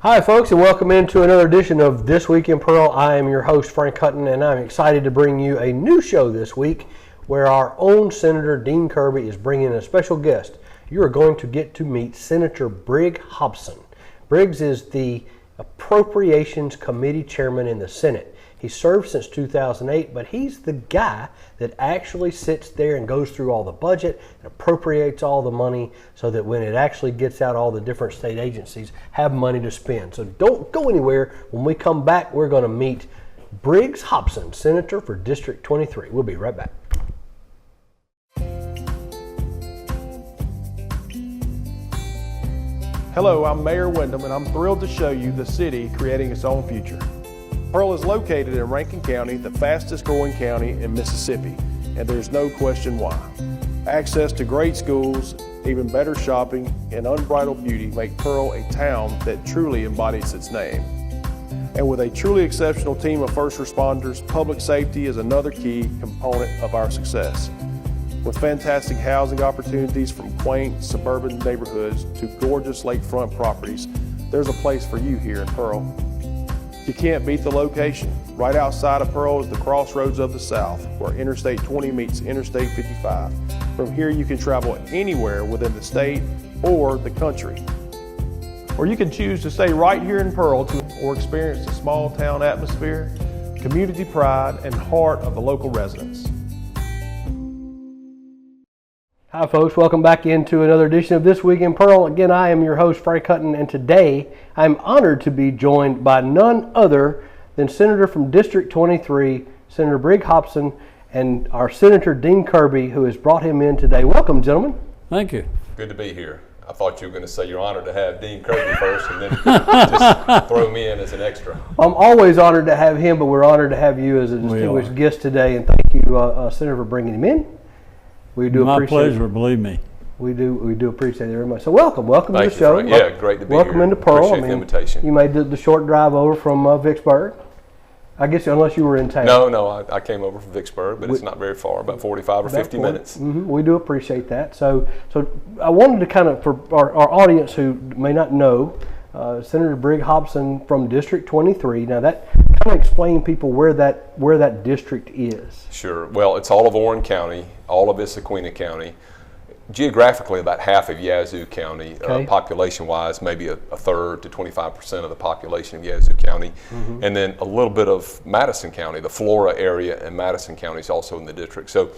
Hi folks, and welcome into another edition of This Week in Pearl. I am your host, Frank Hutton, and I'm excited to bring you a new show this week where our own Senator Dean Kirby is bringing a special guest. You are going to get to meet Senator Brig Hobson. Briggs is the Appropriations Committee Chairman in the Senate. He served since 2008, but he's the guy that actually sits there and goes through all the budget and appropriates all the money so that when it actually gets out, all the different state agencies have money to spend. So don't go anywhere. When we come back, we're going to meet Briggs Hobson, Senator for District 23. We'll be right back. Hello, I'm Mayor Windham, and I'm thrilled to show you the city creating its own future. Pearl is located in Rankin County, the fastest growing county in Mississippi, and there's no question why. Access to great schools, even better shopping, and unbridled beauty make Pearl a town that truly embodies its name. And with a truly exceptional team of first responders, public safety is another key component of our success. With fantastic housing opportunities from quaint suburban neighborhoods to gorgeous lakefront properties, there's a place for you here in Pearl. You can't beat the location. Right outside of Pearl is the crossroads of the South, where Interstate 20 meets Interstate 55. From here you can travel anywhere within the state or the country. Or you can choose to stay right here in Pearl or experience the small town atmosphere, community pride, and heart of the local residents. Hi folks, welcome back into another edition of This Week in Pearl. Again, I am your host, Frank Hutton, and today I'm honored to be joined by none other than Senator from District 23, Senator Brig Hobson, and our Senator Dean Kirby, who has brought him in today. Welcome, gentlemen. Thank you. Good to be here. I thought you were going to say you're honored to have Dean Kirby first and then just throw me in as an extra. I'm always honored to have him, but we're honored to have you as a distinguished guest today, and thank you, Senator, for bringing him in. We do My appreciate pleasure, believe me. We do appreciate it very much. So welcome to the Thank you, show. Frank. Yeah, great to be welcome here. Into Pearl. Appreciate the invitation. You made the short drive over from Vicksburg. I guess unless you were in town. No, I came over from Vicksburg, but it's not very far, about 45 or 50 minutes. Mm-hmm. We do appreciate that. So I wanted to kind of, for our audience who may not know, Senator Brig Hobson from District 23. Now that kind of explain people where that district is. Sure. Well, it's all of Warren County, all of Issaquena County. Geographically, about half of Yazoo County, okay. Population-wise, maybe a third to 25% of the population of Yazoo County, and then a little bit of Madison County. The Flora area and Madison County is also in the district. So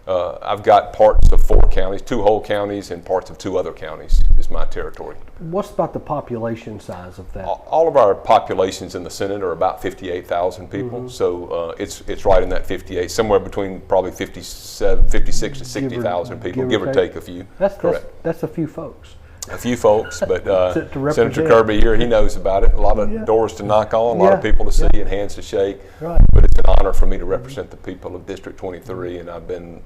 I've got parts of 4 counties, 2 whole counties, and parts of 2 other counties is my territory. What's about the population size of that? All of our populations in the Senate are about 58,000 people, so it's right in that 58, somewhere between probably 56 to 60,000 people, give or take a few. That's a few folks. A few folks, but to Senator Kirby here, he knows about it. A lot of doors to knock on, a lot of people to see and hands to shake. Right. But it's an honor for me to represent the people of District 23, and I've been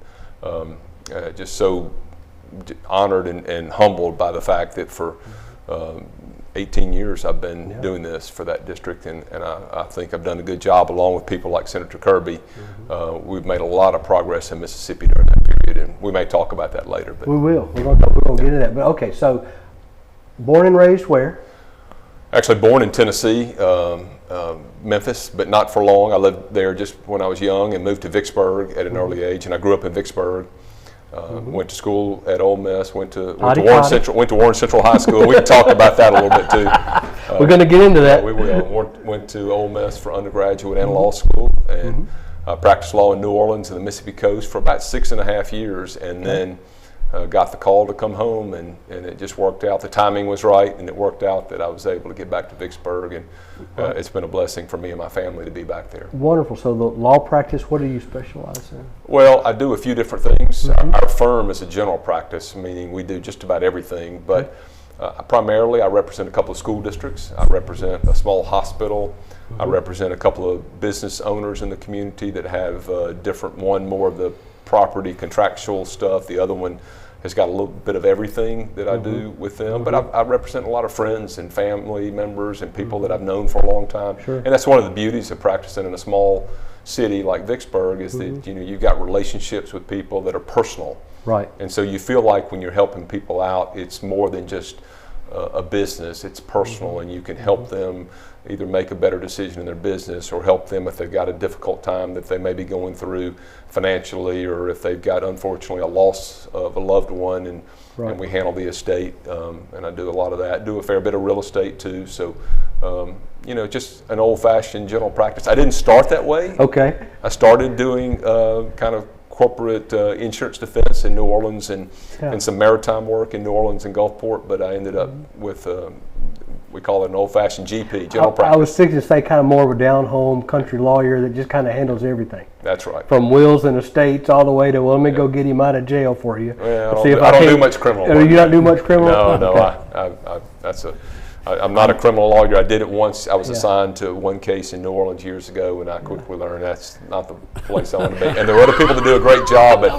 just so honored and humbled by the fact that for 18 years I've been doing this for that district, and I think I've done a good job along with people like Senator Kirby. We've made a lot of progress in Mississippi during that period, and we may talk about that later. But we will. We're going to get into that. But okay, so born and raised where? Actually born in Tennessee, Memphis, but not for long. I lived there just when I was young and moved to Vicksburg at an early age, and I grew up in Vicksburg. Went to school at Ole Miss. Went to Warren Central High School. We can talk about that a little bit too. We're going to get into that. We will. Went to Ole Miss for undergraduate and law school, and practiced law in New Orleans and the Mississippi coast for about 6.5 years, and then got the call to come home, and it just worked out. The timing was right, and it worked out that I was able to get back to Vicksburg, and it's been a blessing for me and my family to be back there. Wonderful. So the law practice, what do you specialize in? Well, I do a few different things. Our firm is a general practice, meaning we do just about everything, but primarily I represent a couple of school districts. I represent a small hospital. I represent a couple of business owners in the community that have one more of the property contractual stuff, the other one has got a little bit of everything that I do with them, but I represent a lot of friends and family members and people that I've known for a long time. Sure. And that's one of the beauties of practicing in a small city like Vicksburg is that you've got relationships with people that are personal. Right. And so you feel like when you're helping people out, it's more than just a business. It's personal, and you can help them either make a better decision in their business or help them if they've got a difficult time that they may be going through financially, or if they've got, unfortunately, a loss of a loved one, and we handle the estate, and I do a lot of that. Do a fair bit of real estate too, so just an old-fashioned general practice. I didn't start that way. Okay. I started doing kind of corporate insurance defense in New Orleans and some maritime work in New Orleans and Gulfport, but I ended up with we call it an old-fashioned GP, general practice. I was thinking to say kind of more of a down-home country lawyer that just kind of handles everything. That's right. From wills and estates all the way to, well, let me go get him out of jail for you. Yeah, I don't do much criminal work. You don't do much criminal? No, Okay. I'm not a criminal lawyer. I did it once. I was assigned to one case in New Orleans years ago, and I quickly learned that's not the place I want to be. And there are other people that do a great job, but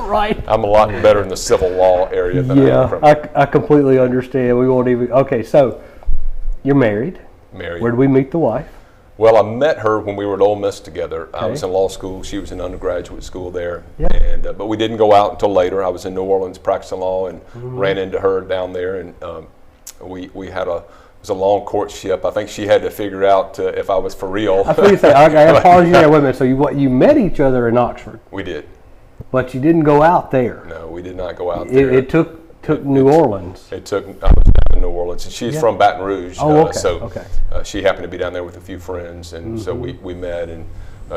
I'm a lot better in the civil law area than I am criminal. I completely understand. We won't even. Okay, so you're married. Married. Where did we meet the wife? Well, I met her when we were at Ole Miss together. I was in law school. She was in undergraduate school there. Yeah. And but we didn't go out until later. I was in New Orleans practicing law and ran into her down there, and we had it was a long courtship. I think she had to figure out if I was for real. I thought you said, I apologize. Wait a minute. So you met each other in Oxford? We did. But you didn't go out there. No, we did not go out there. It took New Orleans. I was down in New Orleans, and she's from Baton Rouge. Oh, okay. So she happened to be down there with a few friends, and so we met and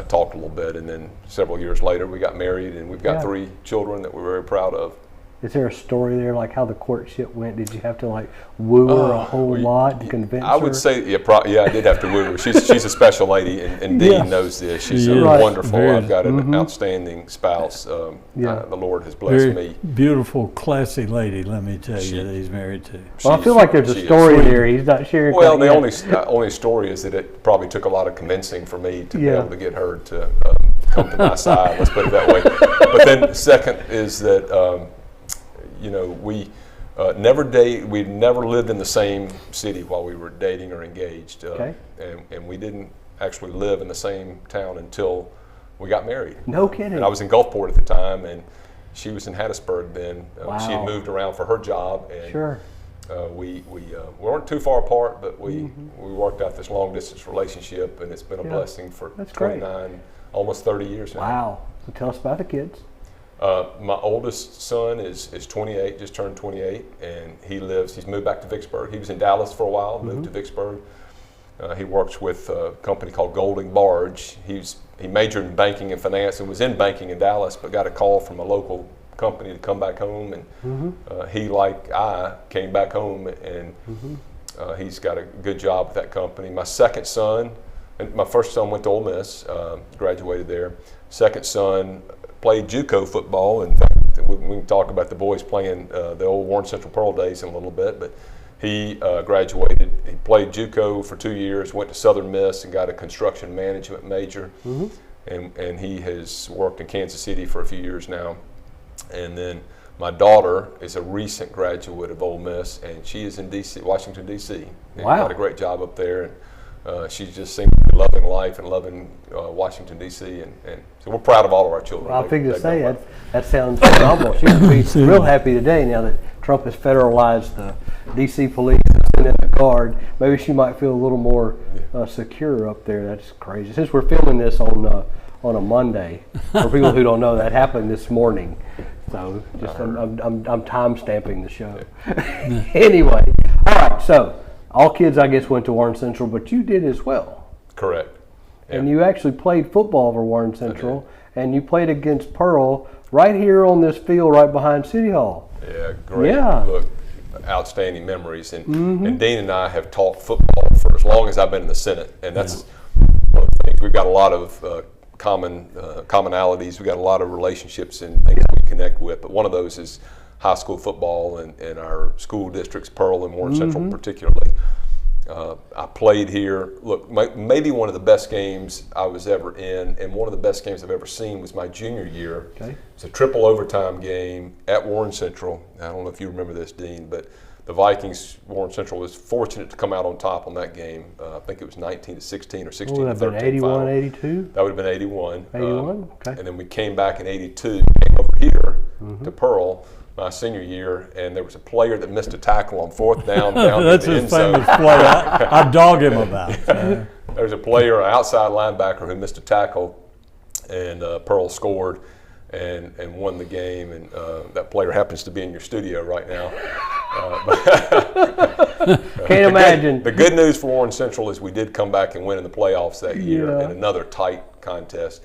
talked a little bit, and then several years later we got married, and we've got 3 children that we're very proud of. Is there a story there, like how the courtship went? Did you have to woo her a whole lot to convince her? I would say, I did have to woo her. She's a special lady, and Dean knows this. She's wonderful. I've got an outstanding spouse. The Lord has blessed me. Beautiful, classy lady, let me tell you, that he's married to. Well, I feel like there's a story there. He's not sharing. Well, the only story is that it probably took a lot of convincing for me to be able to get her to come to my side. Let's put it that way. But then second is that. We we never lived in the same city while we were dating or engaged. And we didn't actually live in the same town until we got married. No kidding. And I was in Gulfport at the time, and she was in Hattiesburg then. Wow. She had moved around for her job. And we weren't too far apart, but we worked out this long-distance relationship, and it's been a blessing for 29, almost 30 years now. Wow. So tell us about the kids. My oldest son is 28, just turned 28, and he's moved back to Vicksburg. He was in Dallas for a while, moved to Vicksburg. He works with a company called Golding Barge. He majored in banking and finance and was in banking in Dallas, but got a call from a local company to come back home, and he, like I, came back home, and he's got a good job with that company. My second son, and my first son went to Ole Miss, graduated there. Second son played JUCO football. In fact, we can talk about the boys playing the old Warren Central Pearl days in a little bit, but he graduated. He played JUCO for 2 years, went to Southern Miss and got a construction management major, and he has worked in Kansas City for a few years now. And then my daughter is a recent graduate of Ole Miss, and she is in D.C., Washington, D.C. Wow. Got a great job up there. She just seems to be loving life and loving Washington, D.C., and so we're proud of all of our children. Well, I figured to say that sounds phenomenal. She would be real happy today now that Trump has federalized the D.C. police and sent in the guard. Maybe she might feel a little more secure up there. That's crazy. Since we're filming this on a Monday, for people who don't know, that happened this morning. So just I'm time stamping the show. Anyway, all right. So all kids, I guess, went to Warren Central, but you did as well. Correct. Yeah. And you actually played football for Warren Central, and you played against Pearl right here on this field right behind City Hall. Yeah, great. Yeah. Look, outstanding memories. And Dean and I have taught football for as long as I've been in the Senate, and that's one of the things. We've got a lot of commonalities. We've got a lot of relationships and things we connect with, but one of those is high school football and our school districts, Pearl and Warren Central particularly. I played here. Look, maybe one of the best games I was ever in, and one of the best games I've ever seen was my junior year. Okay. It's a triple overtime game at Warren Central. I don't know if you remember this, Dean, but the Vikings, Warren Central, was fortunate to come out on top on that game. I think it was 19-16 or 16-13. Would that have been 81, 82? That would have been 81. 81, okay. And then we came back in 82, came over here, to Pearl my senior year, and there was a player that missed a tackle on fourth down in That's the his end zone. famous play. I dog him about. So. There's a player, an outside linebacker, who missed a tackle, and Pearl scored and won the game. And that player happens to be in your studio right now. Can't imagine. The good news for Warren Central is we did come back and win in the playoffs that year Yeah. in another tight contest.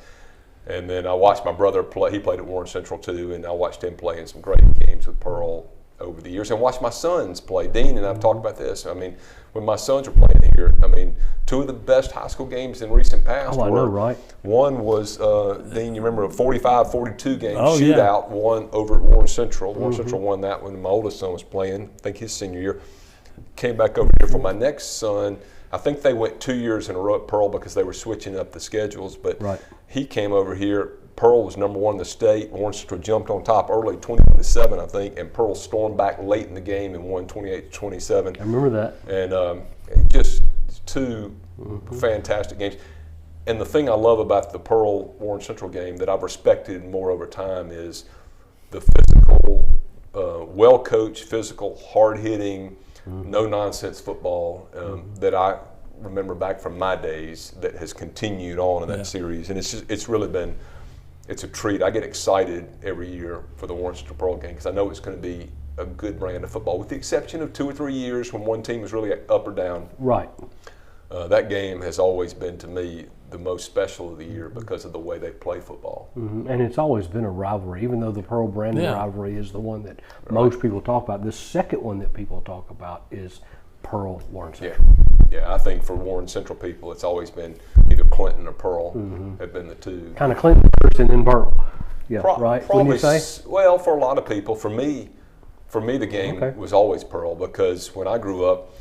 And then I watched my brother play. He played at Warren Central too, and I watched him play in some great games with Pearl over the years, and watched my sons play. Dean and I've talked about this. I mean, when my sons were playing here, I mean, two of the best high school games in recent past Oh, I were. know, right? One was, Dean, you remember a 45-42 game Oh, yeah. shootout, one over at Warren Central. Warren Central won that when my oldest son was playing, I think his senior year. Came back over here for my next son. I think they went 2 years in a row at Pearl because they were switching up the schedules, but Right. he came over here. Pearl was number one in the state. Warren Central jumped on top early, 21-7, I think, and Pearl stormed back late in the game and won 28-27. I remember that. And just two fantastic games. And the thing I love about the Pearl Warren Central game that I've respected more over time is the physical, well-coached, physical, hard-hitting, no-nonsense football that I remember back from my days that has continued on in that series. And it's really been, it's a treat. I get excited every year for the Warren Central Pearl game because I know it's going to be a good brand of football, with the exception of 2 or 3 years when one team is really up or down. Right. That game has always been, to me, the most special of the year because of the way they play football. And it's always been a rivalry, even though the Pearl Brandon Yeah. rivalry is the one that most people talk about. The second one that people talk about is Pearl Warren Yeah, Central. yeah. I think for Warren Central people, it's always been either Clinton or Pearl have been the two. Kind of Clinton first and then Pearl. Yeah, right? Probably, Wouldn't you say? well, for a lot of people. For me, the game Okay. was always Pearl because when I grew up,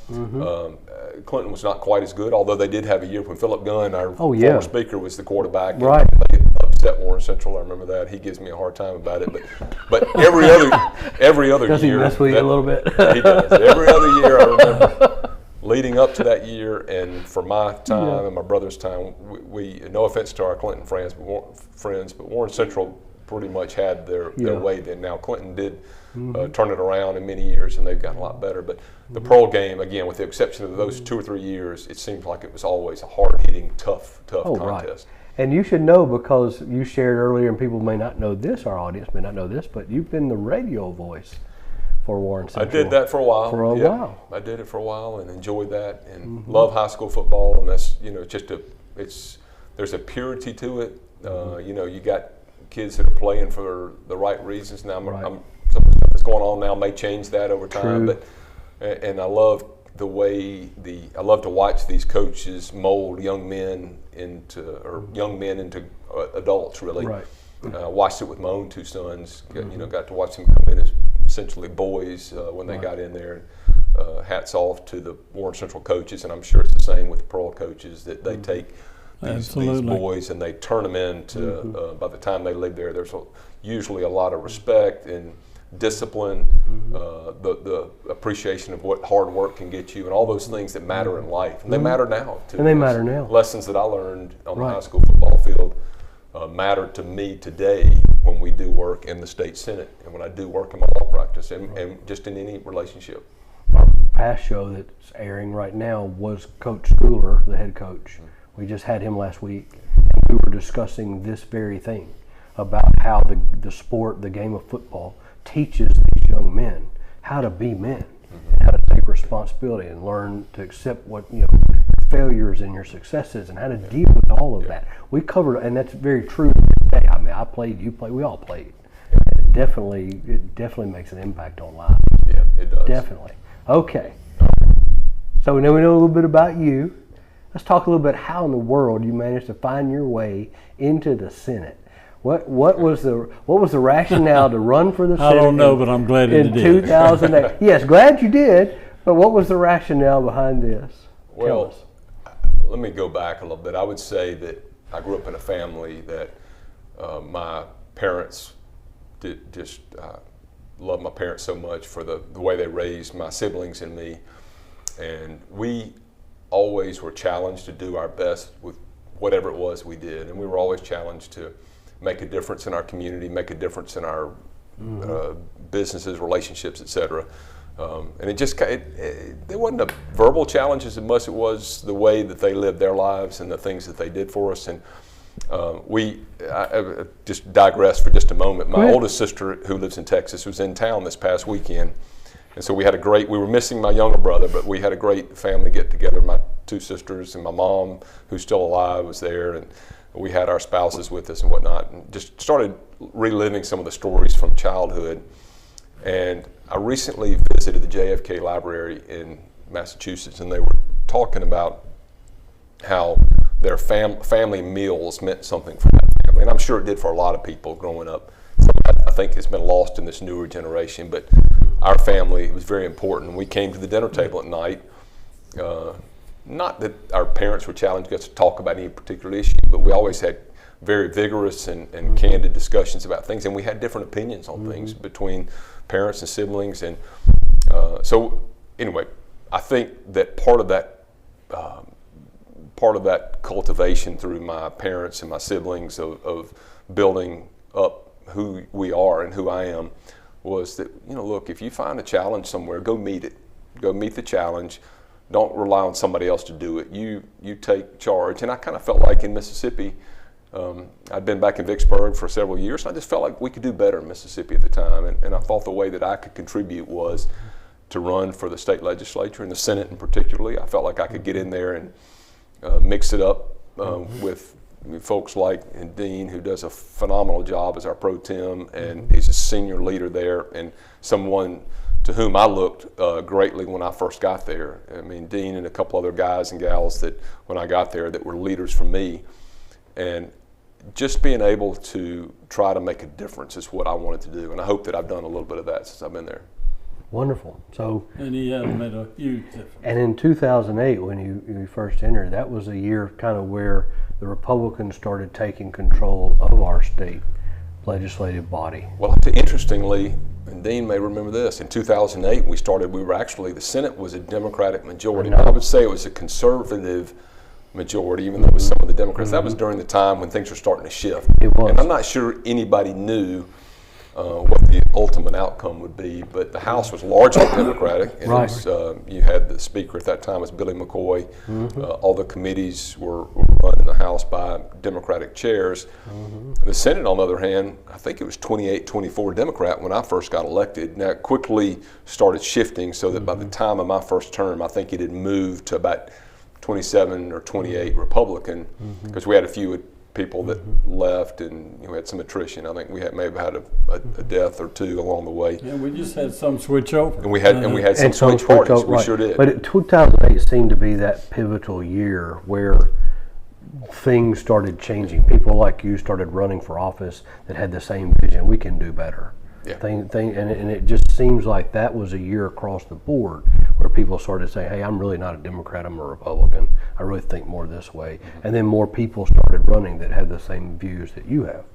Clinton was not quite as good, although they did have a year when Philip Gunn, our yeah. former speaker, was the quarterback. and Right. They upset Warren Central. I remember that. He gives me a hard time about it. But every other Does he year, mess with you a little bit? he does. Every other year, I remember leading up to that year, and for my time and my brother's time, we no offense to our Clinton friends, but Warren Central pretty much had their way then. Now Clinton did turn it around in many years, and they've gotten a lot better. But the Pearl game, again, with the exception of those 2 or 3 years, it seems like it was always a hard-hitting, tough Oh, right. contest. And you should know, because you shared earlier, and people may not know this, our audience may not know this, but you've been the radio voice for Warren I Central. did that for a while. For a yeah. while. I did it for a while and enjoyed that, and love high school football. And that's there's a purity to it. You got kids that are playing for the right reasons. Now, some of the stuff that's going on now may change that over time, True. and I love the way I love to watch these coaches mold young men into adults, really. Right. Watched it with my own two sons. Got to watch them come in as essentially boys when they got in there. Hats off to the Warren Central coaches, and I'm sure it's the same with the Pearl coaches, that they take these boys and they turn them into, by the time they leave there, there's usually a lot of respect and discipline, the appreciation of what hard work can get you, and all those things that matter in life. And they matter now, too. And they matter now. Lessons that I learned on the high school football field matter to me today when we do work in the state senate and when I do work in my law practice and just in any relationship. Our past show that's airing right now was Coach Schooler, the head coach. We just had him last week, and we were discussing this very thing about how the sport, the game of football, teaches these young men how to be men, and how to take responsibility and learn to accept what your failures and your successes, and how to deal with all of that. We covered, and that's very true today. I mean, I played, you played, we all played. It definitely makes an impact on life. Yeah, it does. Definitely. Okay. So now we know a little bit about you. Let's talk a little bit how in the world you managed to find your way into the Senate. What was the rationale to run for the Senate? I don't know, but I'm glad you in did. 2008. Yes, glad you did. But what was the rationale behind this? Tell Well, us. let me go back a little bit. I would say that I grew up in a family that my parents loved my parents so much for the way they raised my siblings and me. And we always were challenged to do our best with whatever it was we did. And we were always challenged to make a difference in our community, make a difference in our businesses, relationships, etc. And it just there wasn't a verbal challenge as much as it was the way that they lived their lives and the things that they did for us. And I just digress for just a moment. My oldest sister, who lives in Texas, was in town this past weekend. And so we were missing my younger brother, but we had a great family get together. My two sisters and my mom, who's still alive, was there, and we had our spouses with us and whatnot, and just started reliving some of the stories from childhood. And I recently visited the JFK Library in Massachusetts, and they were talking about how their family meals meant something for that family. And I'm sure it did for a lot of people growing up. I think it's been lost in this newer generation, but our family, it was very important. We came to the dinner table at night. Not that our parents were challenging us to talk about any particular issue, but we always had very vigorous and candid discussions about things, and we had different opinions on things between parents and siblings. And so anyway, I think that part of that cultivation through my parents and my siblings of building up who we are and who I am was that, look, if you find a challenge somewhere, go meet it. Go meet the challenge. Don't rely on somebody else to do it. You take charge. And I kind of felt like in Mississippi, I'd been back in Vicksburg for several years, and I just felt like we could do better in Mississippi at the time. And I thought the way that I could contribute was to run for the state legislature and the Senate in particularly. I felt like I could get in there and mix it up with folks like Dean, who does a phenomenal job as our pro tem, and he's a senior leader there, and someone to whom I looked greatly when I first got there. I mean, Dean and a couple other guys and gals that when I got there that were leaders for me. And just being able to try to make a difference is what I wanted to do. And I hope that I've done a little bit of that since I've been there. Wonderful. So, And he has made a huge difference. and in 2008, when you first entered, that was a year kind of where the Republicans started taking control of our state legislative body. Well, interestingly, and Dean may remember this, in 2008 we were actually, the Senate was a Democratic majority. I would say it was a conservative majority, even though it was some of the Democrats. That was during the time when things were starting to shift. It was. And I'm not sure anybody knew what the ultimate outcome would be, but the House was largely Democratic. And Right. it was, you had the Speaker at that time was Billy McCoy. All the committees were run in the House by Democratic chairs. The Senate, on the other hand, I think it was 28-24 Democrat when I first got elected. Now it quickly started shifting so that by the time of my first term, I think it had moved to about 27 or 28 Republican, because we had a few people that left, and we had some attrition. I think we may have had a death or two along the way. Yeah, we just had some switch over. And we had some switch parties. We sure did. But 2008 seemed to be that pivotal year where things started changing. People like you started running for office that had the same vision. We can do better. Yeah. And it just seems like that was a year across the board where people started saying, hey, I'm really not a Democrat, I'm a Republican. I really think more this way. And then more people started running that had the same views that you have.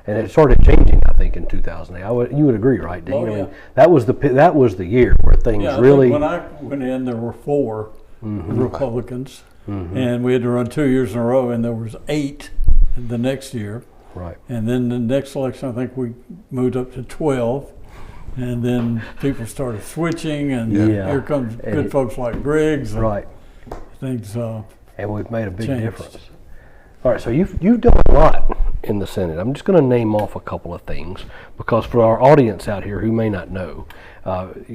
And it started changing, I think, in 2008. You would agree, right, Dean? Oh, yeah. I mean, that was the year where things Yeah, I really... think when I went in, there were 4 Republicans, and we had to run 2 years in a row, and there was 8 the next year. Right. And then the next election, I think we moved up to 12, and then people started switching, and Yeah. here comes good folks like Briggs. And Right. Things And we've made a big changed. difference. All right, so you've done a lot in the Senate. I'm just going to name off a couple of things because for our audience out here who may not know,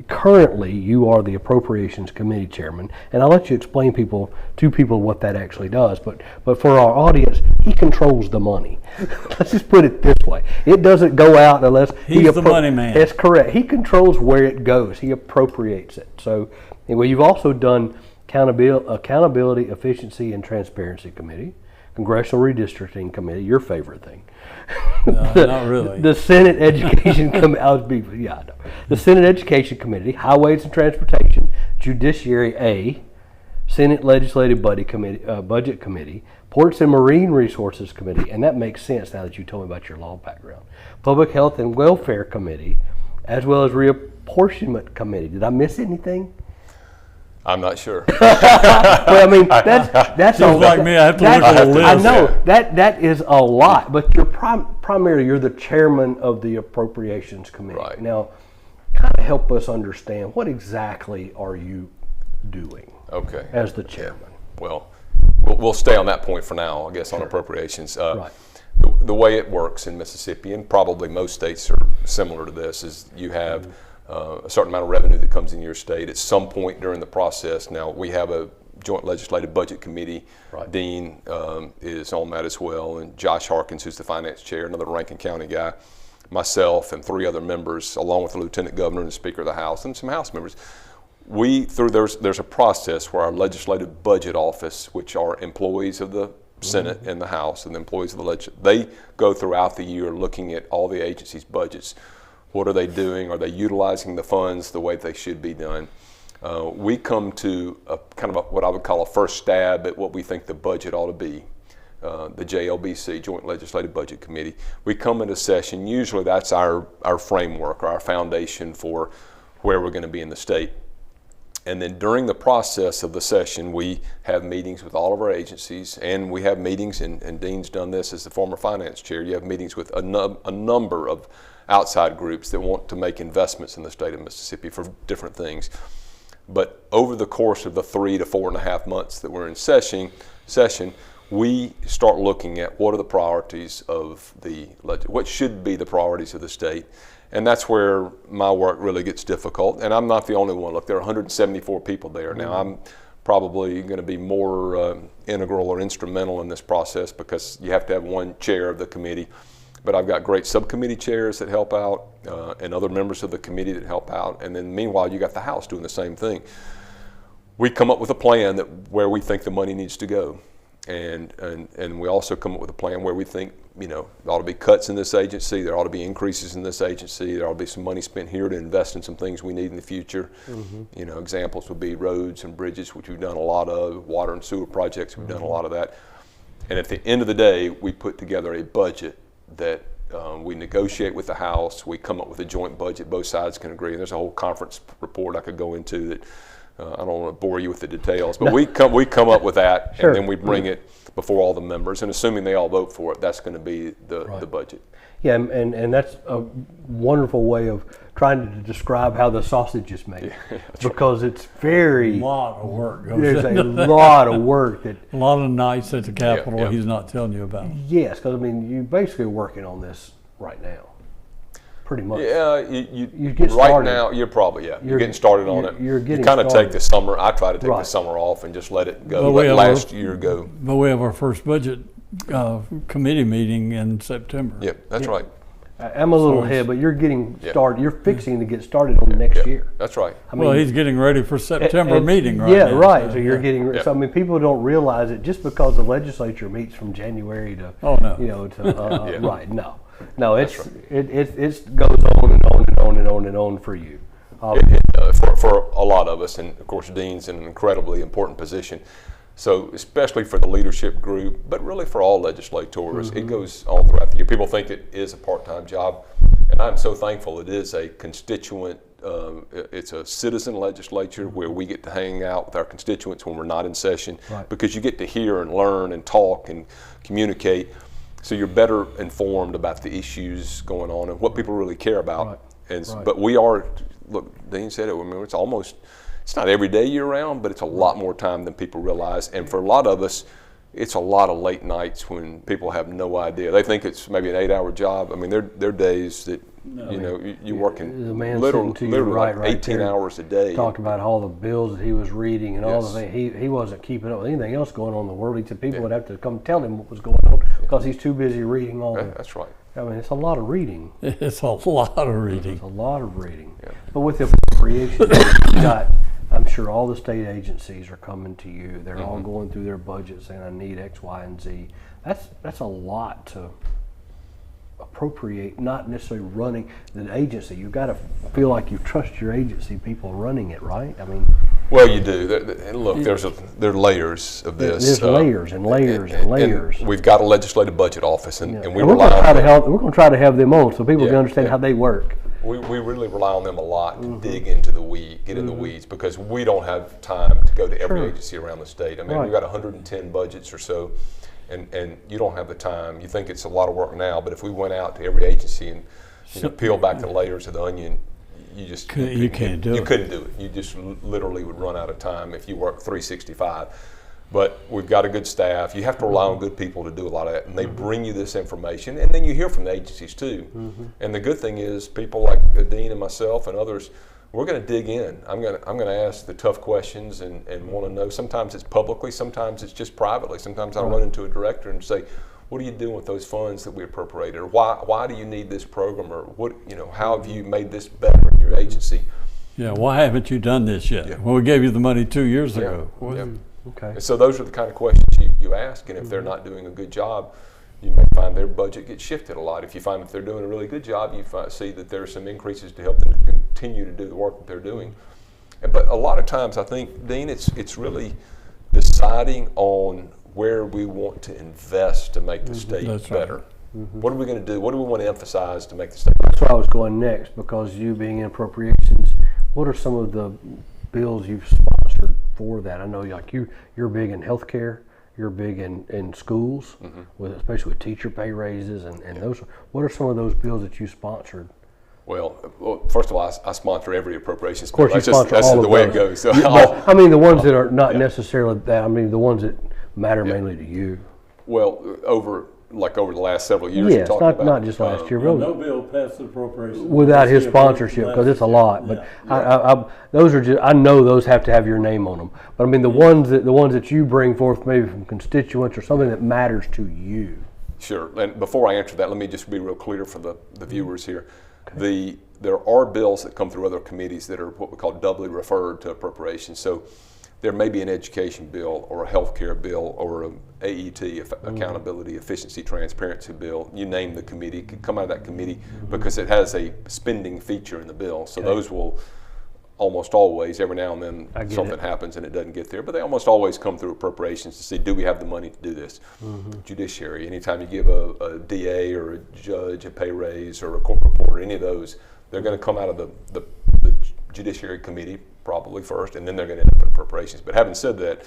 currently you are the Appropriations Committee Chairman, and I'll let you explain to people what that actually does. But for our audience, he controls the money. Let's just put it this way: it doesn't go out unless He's the money man. That's correct. He controls where it goes. He appropriates it. So anyway, you've also done Accountability, Efficiency, and Transparency Committee, Congressional Redistricting Committee, your favorite thing. not really. The Senate Education Committee, the Senate Education Committee, Highways and Transportation, Judiciary A, Senate Legislative Budget Committee, Ports and Marine Resources Committee, and that makes sense now that you told me about your law background, Public Health and Welfare Committee, as well as Reapportionment Committee. Did I miss anything? I'm not sure. Well, I mean, that's Just like me, I have to look at the list. I know that is a lot, but you're primarily you're the chairman of the Appropriations Committee. Right. Now, kind of help us understand what exactly are you doing Okay. as the chairman? Well, we'll stay on that point for now, I guess, on appropriations. Right. The way it works in Mississippi, and probably most states are similar to this, is you have a certain amount of revenue that comes in your state at some point during the process. Now, we have a joint legislative budget committee. Right. Dean is on that as well, and Josh Harkins, who's the finance chair, another Rankin County guy, myself, and 3 other members, along with the lieutenant governor and the speaker of the House, and some House members. There's a process where our legislative budget office, which are employees of the Senate and the House and the employees of the legislature, they go throughout the year looking at all the agencies' budgets. What are they doing? Are they utilizing the funds the way they should be done? We come to a kind of what I would call a first stab at what we think the budget ought to be. The JLBC, Joint Legislative Budget Committee. We come into session, usually that's our framework or our foundation for where we're going to be in the state. And then during the process of the session, we have meetings with all of our agencies, and we have meetings, and Dean's done this as the former finance chair, you have meetings with a number of outside groups that want to make investments in the state of Mississippi for different things. But over the course of the 3 to 4.5 months that we're in session, we start looking at what are the priorities of what should be the priorities of the state. And that's where my work really gets difficult. And I'm not the only one. Look, there are 174 people there. Now, I'm probably going to be more integral or instrumental in this process because you have to have one chair of the committee. But I've got great subcommittee chairs that help out and other members of the committee that help out. And then meanwhile, you got the House doing the same thing. We come up with a plan where we think the money needs to go. And we also come up with a plan where we think, there ought to be cuts in this agency, there ought to be increases in this agency, there ought to be some money spent here to invest in some things we need in the future. Examples would be roads and bridges, which we've done a lot of, water and sewer projects, we've done a lot of that. And at the end of the day, we put together a budget that we negotiate with the House, we come up with a joint budget, both sides can agree, and there's a whole conference report I could go into that I don't want to bore you with the details, but we come up with that, Sure. and then we bring it before all the members, and assuming they all vote for it, that's going to be the budget. Yeah, and that's a wonderful way of trying to describe how the sausage is made, because it's very. A lot of work goes There's a into lot of work that. a lot of nights at the Capitol yeah. he's not telling you about. Yes, because you're basically working on this right now, pretty much. Yeah, You get right started. now, you're probably, you're You're- getting started on it. you're getting You kind of started. take the summer, I try to take the Right. summer off and just let it go, Well, we let have last year go. But we have our first budget committee meeting in September. Yep, that's right. I'm a little So ahead, but you're getting Yeah. started. You're fixing to get started on next Yeah, year. that's right. I mean, Well, he's getting ready for September and- meeting right Yeah, now. right. So you're getting. Yeah. So I mean, people don't realize it just because the legislature meets from January to. Oh, no. To Yeah. right. No. It goes on and on and on and on and on for you. For a lot of us, and of course Dean's in an incredibly important position. So especially for the leadership group, but really for all legislators, it goes on throughout the year. People think it is a part-time job, and I'm so thankful it is a constituent, it's a citizen legislature where we get to hang out with our constituents when we're not in session, Right. because you get to hear and learn and talk and communicate, so you're better informed about the issues going on and what people really care about. Right. And Right. but we are, look, Dean said it, I mean, it's not every day year round, but it's a lot more time than people realize. And for a lot of us, it's a lot of late nights when people have no idea. They think it's maybe an 8-hour job. I mean, there are days that, you're working The man literally sitting to your right, like 18 there, hours a day. talked about all the bills that he was reading and all the Yes. things. He wasn't keeping up with anything else going on in the world. He said people would have to come tell him what was going on because he's too busy reading all the. That's right. I mean, it's a lot of reading. It's a lot of reading. It's a lot of reading. But with the appropriations, you got, I'm sure all the state agencies are coming to you. They're all going through their budget saying, I need X, Y, and Z. That's a lot to appropriate, not necessarily running the agency. You've got to feel like you trust your agency people running it, right? I mean, Well, you do. And look, there are layers of this. there's layers and layers and layers. And we've got a legislative budget office, and we And we're rely going to try on to them. help. We're going to try to have them on so people can Yeah, understand yeah. how they work. We really rely on them a lot to dig into the get in the weeds, because we don't have time to go to every Sure. agency around the state. I mean, Right. we've got 110 budgets or so, and you don't have the time. You think it's a lot of work now, but if we went out to every agency and peel back the layers of the onion, you just You can't do you it. couldn't do it. You just literally would run out of time if you work 365. But we've got a good staff. You have to rely on good people to do a lot of that, and they bring you this information, and then you hear from the agencies too. And the good thing is, people like Dean and myself and others, we're going to dig in. I'm going to ask the tough questions and want to know. Sometimes it's publicly, sometimes it's just privately. Sometimes I'll run into a director and say, "What are you doing with those funds that we appropriated? Or why do you need this program? Or how have you made this better in your agency?" Yeah, why haven't you done this yet? Yeah. Well, we gave you the money 2 years ago. Yeah. Okay. And so those are the kind of questions you ask, and if they're not doing a good job, you may find their budget gets shifted a lot. If you find that they're doing a really good job, you see that there are some increases to help them to continue to do the work that they're doing. But a lot of times, I think, Dean, it's really deciding on where we want to invest to make the state That's right. better. What are we going to do? What do we want to emphasize to make the state That's where I was going next, because you being in appropriations, what are some of the bills you've sponsored for that? I know you're big in healthcare, you're big in schools, especially with teacher pay raises and those. What are some of those bills that you sponsored? Well, first of all, I sponsor every appropriations. Of course, you sponsor that's all the of way those. it goes. So But, I mean, the ones that are not necessarily that. I mean, the ones that matter mainly to you. well, over the last several years, you're Yes, talking about not just last year, Well, really. no bill passed the appropriation. Without his sponsorship, because it's a lot. But those are just, I know those have to have your name on them. But I mean, the ones that you bring forth, maybe from constituents or something that matters to you. Sure. And before I answer that, let me just be real clear for the viewers here. There are bills that come through other committees that are what we call doubly referred to appropriations. So there may be an education bill or a healthcare bill or an AET, accountability, efficiency, transparency bill. You name the committee, it could come out of that committee because it has a spending feature in the bill. So those will almost always, every now and then something happens and it doesn't get there, but they almost always come through appropriations to see, do we have the money to do this? Judiciary, anytime you give a DA or a judge a pay raise or a court reporter, any of those, they're going to come out of the Judiciary Committee probably first, and then they're going to end up in appropriations. But having said that,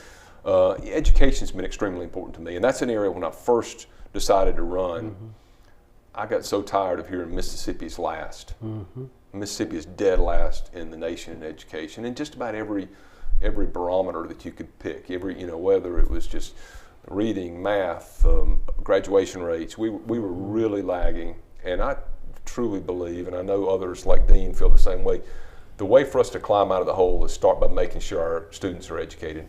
education's been extremely important to me, and that's an area when I first decided to run, I got so tired of hearing Mississippi's last. Mississippi is dead last in the nation in education, and just about every barometer that you could pick, whether it was just reading, math, graduation rates, we were really lagging. And I truly believe, and I know others like Dean feel the same way, the way for us to climb out of the hole is start by making sure our students are educated,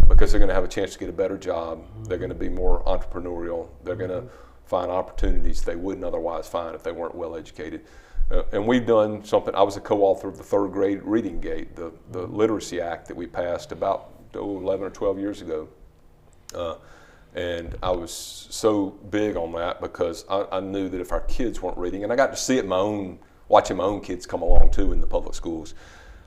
because they're going to have a chance to get a better job, they're going to be more entrepreneurial, they're going to find opportunities they wouldn't otherwise find if they weren't well educated. And we've done something. I was a co-author of the third grade reading gate, the Literacy Act that we passed about 11 or 12 years ago. And I was so big on that because I knew that if our kids weren't reading, and I got to see it watching my own kids come along too in the public schools,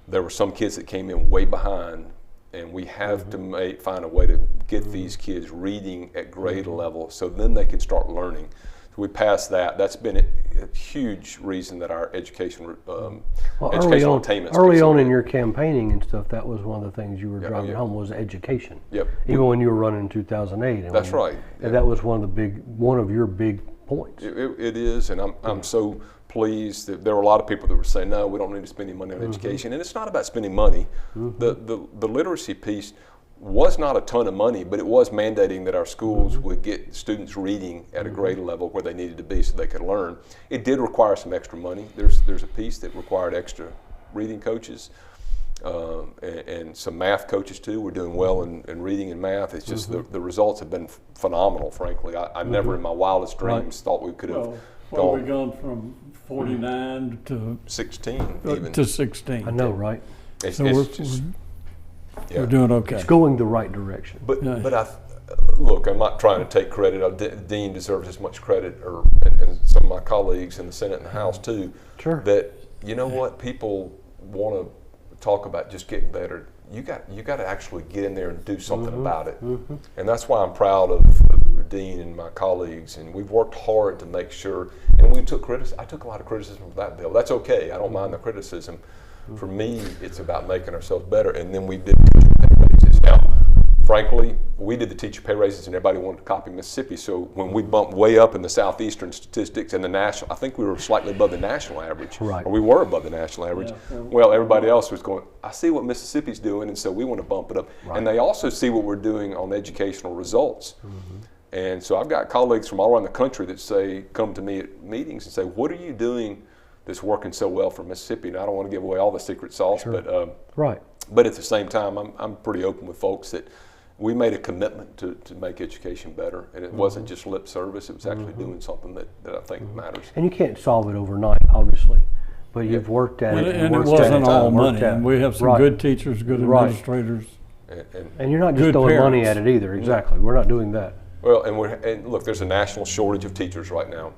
there were some kids that came in way behind, and we have to find a way to get these kids reading at grade level so then they can start learning. So we passed that. That's been a huge reason that our educational attainment. Early on in your campaigning and stuff, that was one of the things you were driving home was education. Yep. Even when you were running in 2008. That's right. And that was one of your big points. It is, and I'm so pleased that there were a lot of people that were saying, no, we don't need to spend any money on education. And it's not about spending money. The literacy piece was not a ton of money, but it was mandating that our schools would get students reading at a grade level where they needed to be so they could learn. It did require some extra money. There's a piece that required extra reading coaches and some math coaches too. We're doing well in reading and math. It's just the results have been phenomenal, frankly. I never in my wildest dreams thought we could have We've gone from 49 to 16 even. to 16. I know, right? It's So yeah. we're doing okay. It's going the right direction. But Yeah. look, I'm not trying to take credit. Dean deserves as much credit, and some of my colleagues in the Senate and the House too. Sure. That what people want to talk about just getting better. You got to actually get in there and do something about it. And that's why I'm proud of Dean and my colleagues. And we've worked hard to make sure. And I took a lot of criticism of that bill. That's okay. I don't mind the criticism. For me, it's about making ourselves better, and then we did teacher pay raises. Now, frankly, we did the teacher pay raises, and everybody wanted to copy Mississippi. So when we bumped way up in the southeastern statistics and the national, I think we were slightly above the national average, Right. or we were above the national average. Yeah. Well, everybody else was going, I see what Mississippi's doing, and so we want to bump it up. Right. And they also see what we're doing on educational results. And so I've got colleagues from all around the country that say, come to me at meetings and say, what are you doing that's working so well for Mississippi? And I don't want to give away all the secret sauce, Right. but at the same time, I'm pretty open with folks that we made a commitment to make education better. And it wasn't just lip service, it was actually doing something that I think matters. And you can't solve it overnight, obviously, but you've worked at it. And it worked at wasn't all worked money. at it. And we have some Right. good teachers, good Right. administrators. And you're not just good throwing money parents. at it either. Exactly. We're not doing that. Well, and look, there's a national shortage of teachers right now,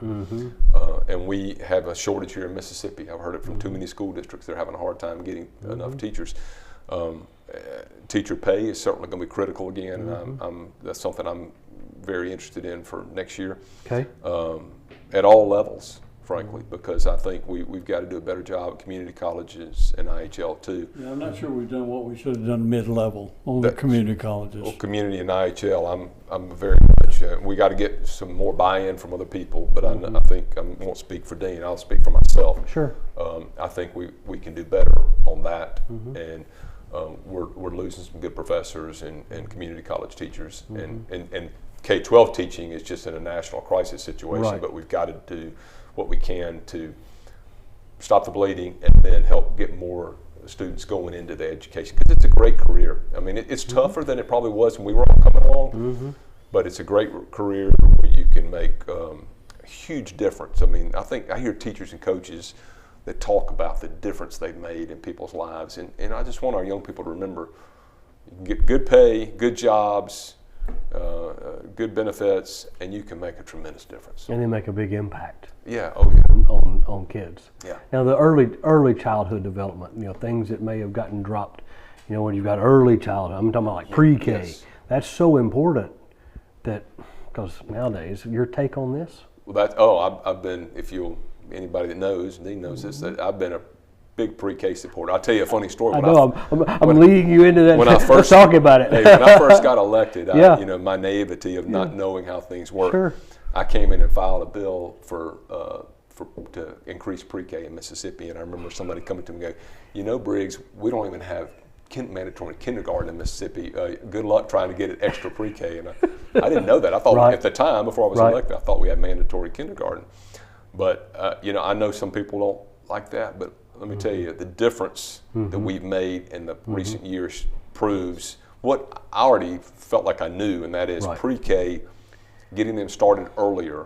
and we have a shortage here in Mississippi. I've heard it from too many school districts; they're having a hard time getting enough teachers. Teacher pay is certainly going to be critical again, and that's something I'm very interested in for next year. Okay. At all levels, frankly, because I think we've got to do a better job at community colleges and IHL too. Yeah, I'm not sure we've done what we should have done mid-level on the community colleges. Well, community and IHL, I'm very much. We got to get some more buy-in from other people, but I think I won't speak for Dean. I'll speak for myself. Sure. I think we can do better on that, and we're losing some good professors and community college teachers, and K-12 teaching is just in a national crisis situation. Right. But we've got to do what we can to stop the bleeding and then help get more students going into the education, because it's a great career. I mean, it's tougher than it probably was when we were all coming along, but it's a great career where you can make a huge difference. I mean, I think I hear teachers and coaches that talk about the difference they've made in people's lives, and I just want our young people to remember, you can get good pay, good jobs, good benefits, and you can make a tremendous difference. And they make a big impact Yeah, oh yeah. on kids. Yeah. Now the early childhood development, things that may have gotten dropped, when you've got early childhood, I'm talking about like pre-K. Yes. That's so important because nowadays, your take on this? Well, I've been, anybody that knows, Dean knows this, that I've been a big pre-K supporter. I'll tell you a funny story. I know, I'm leading you into that. When I Let's talk about it. Hey, when I first got elected, Yeah. my naivety of not knowing how things work, Sure. I came in and filed a bill to increase pre-K in Mississippi, and I remember somebody coming to me and going, Briggs, we don't even have mandatory kindergarten in Mississippi. Good luck trying to get it extra pre-K. And I didn't know that. I thought Right. at the time, before I was Right. elected, I thought we had mandatory kindergarten. But, I know some people don't like that, but let me tell you, the difference that we've made in the recent years proves what I already felt like I knew, and that is Right. pre-K, getting them started earlier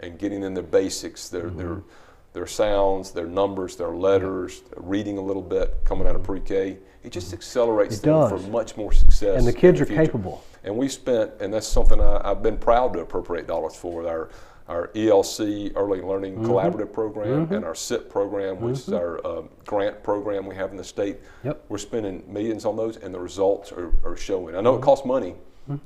and getting them their basics, their sounds, their numbers, their letters, reading a little bit coming out of pre-K. It just accelerates It them does. for much more success. And the kids in are future. capable. And we spent, and that's something I've been proud to appropriate dollars for, our ELC, Early Learning Collaborative Program, and our SIP program, which is our grant program we have in the state. Yep. We're spending millions on those, and the results are showing. I know it costs money,